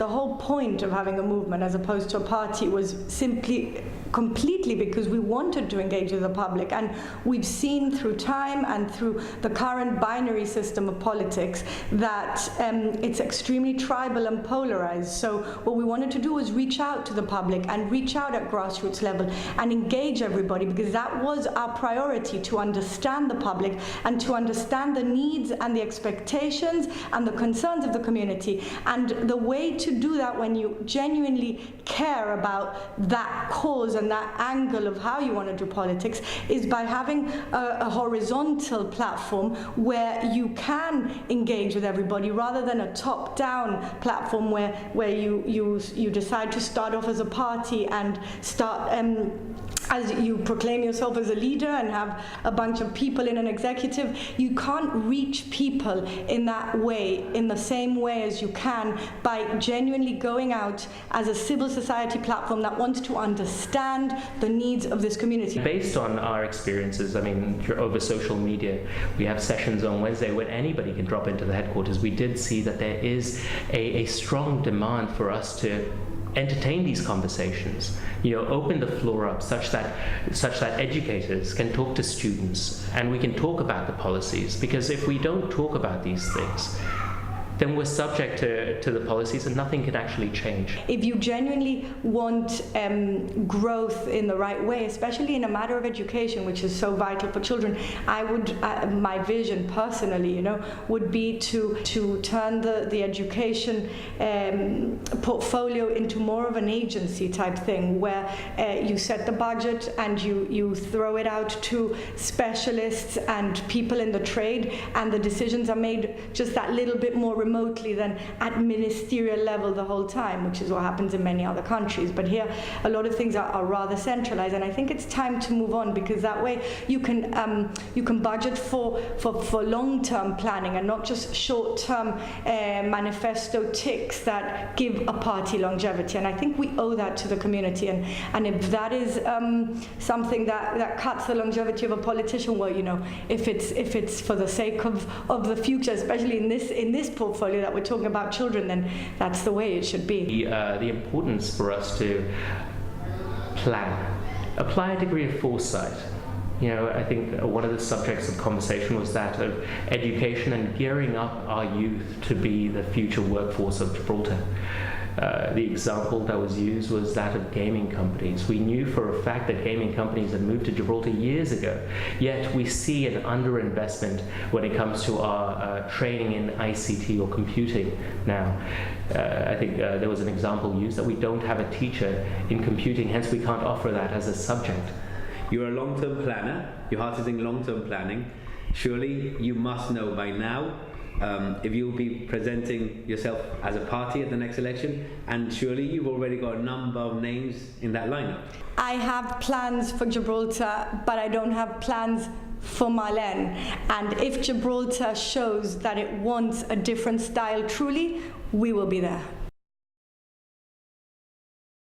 The whole point of having a movement as opposed to a party was simply completely because we wanted to engage with the public, and we've seen through time and through the current binary system of politics that it's extremely tribal and polarized. So what we wanted to do was reach out to the public and reach out at grassroots level and engage everybody, because that was our priority, to understand the public and to understand the needs and the expectations and the concerns of the community. And the way to do that, when you genuinely care about that cause and that angle of how you want to do politics, is by having a horizontal platform where you can engage with everybody, rather than a top-down platform where you decide to start off as a party and start as you proclaim yourself as a leader and have a bunch of people in an executive. You can't reach people in that way, in the same way as you can by genuinely going out as a civil society platform that wants to understand the needs of this community. Based on our experiences, I mean, over social media, we have sessions on Wednesday where anybody can drop into the headquarters. We did see that there is a strong demand for us to entertain these conversations, open the floor up such that educators can talk to students and we can talk about the policies, because if we don't talk about these things, then we're subject to the policies and nothing can actually change. If you genuinely want growth in the right way, especially in a matter of education, which is so vital for children, I would, my vision personally, would be to turn the education portfolio into more of an agency type thing, where you set the budget and you throw it out to specialists and people in the trade, and the decisions are made just that little bit more remotely than at ministerial level the whole time, which is what happens in many other countries. But here, a lot of things are rather centralized, and I think it's time to move on, because that way you can budget for long-term planning and not just short-term manifesto ticks that give a party longevity. And I think we owe that to the community. And if that is something that cuts the longevity of a politician, well, if it's for the sake of the future, especially in this portfolio that we're talking about children, then that's the way it should be. The importance for us to apply a degree of foresight. I think one of the subjects of conversation was that of education and gearing up our youth to be the future workforce of Gibraltar. The example that was used was that of gaming companies. We knew for a fact that gaming companies had moved to Gibraltar years ago, yet we see an underinvestment when it comes to our training in ICT or computing now. I think there was an example used that we don't have a teacher in computing, hence we can't offer that as a subject. You're a long-term planner, your heart is in long-term planning. Surely you must know by now if you'll be presenting yourself as a party at the next election, and surely you've already got a number of names in that lineup. I have plans for Gibraltar, but I don't have plans for Marlene. And if Gibraltar shows that it wants a different style truly, we will be there.